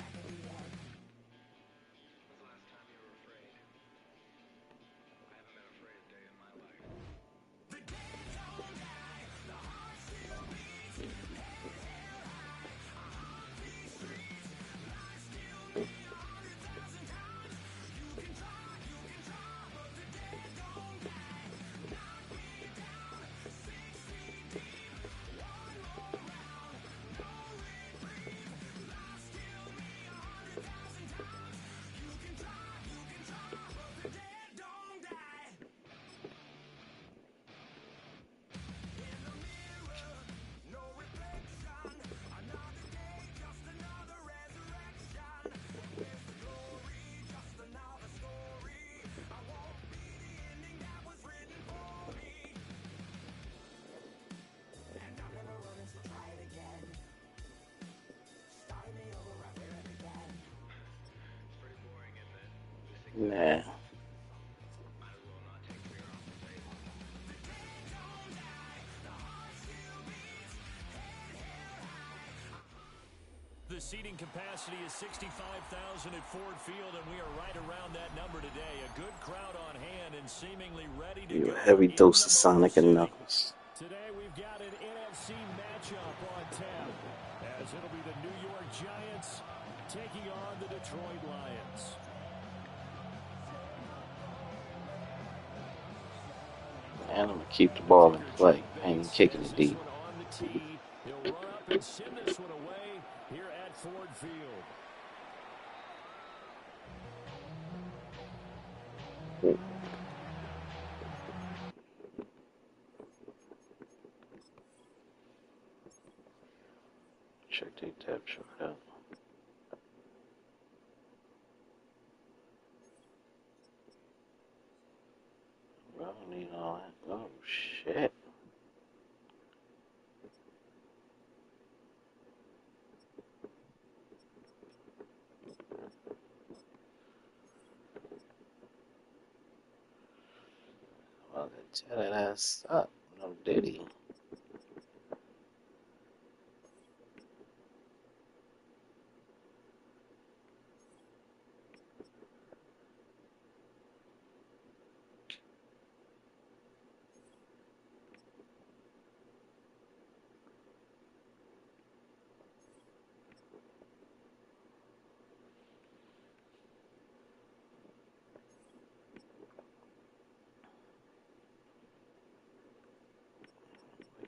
Nah. The seating capacity is 65,000 at Ford Field, and we are right around that number today. A good crowd on hand and seemingly ready to You go a heavy in dose the of Motor Sonic and City. Knuckles. Today we've got an NFC matchup on tap, as it'll be the New York Giants taking on the Detroit Lions. And I'm going to keep the ball in play. I ain't kicking it deep. On the tee. He'll run up and send this one away here at Ford Field. Check the depth chart out. I don't need all that. Oh, shit. Well, tell that ass up. No diddy.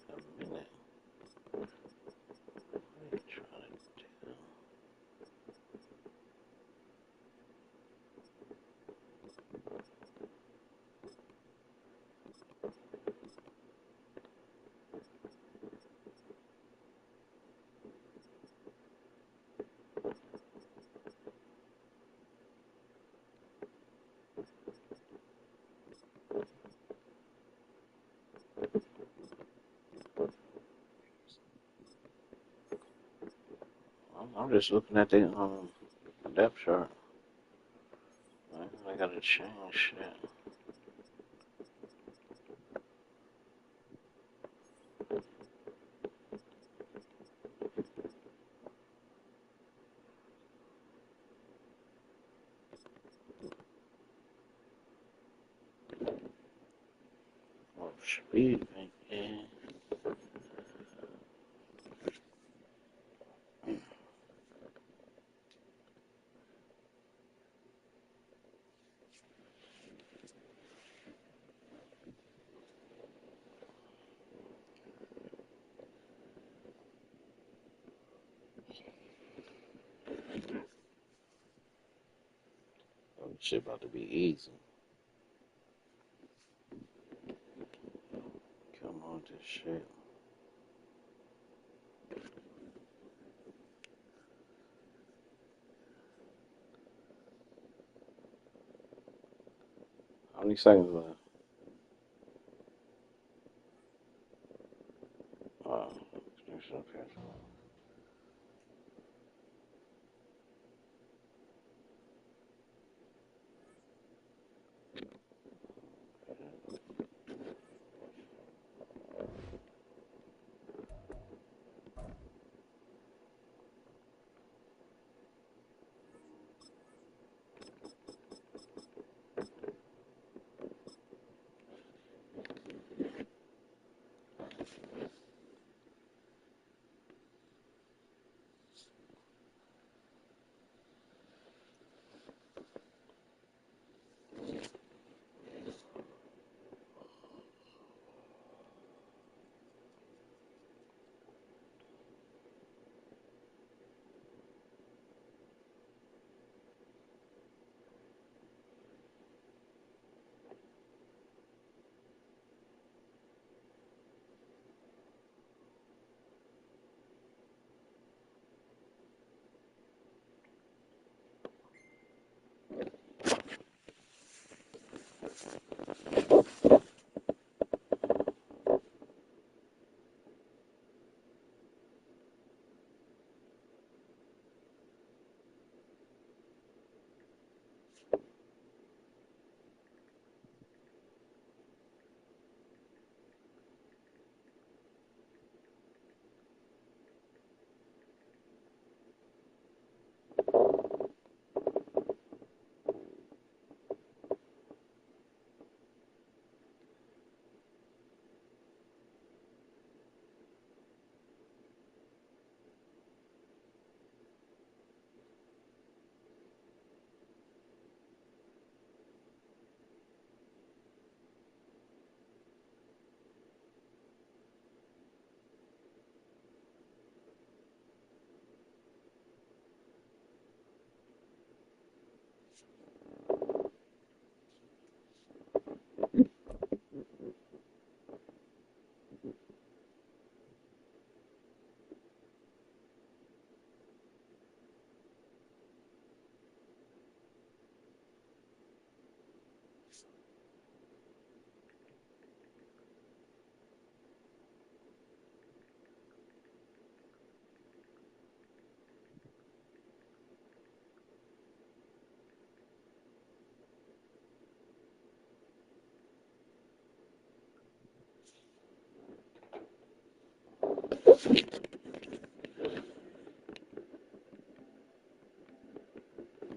Wait a minute. What are you trying to do? I'm just looking at the depth chart. I gotta change shit. Oh, speed, man. Oh, this shit about to be easy. Come on, this shit. How many seconds left? Okay. up.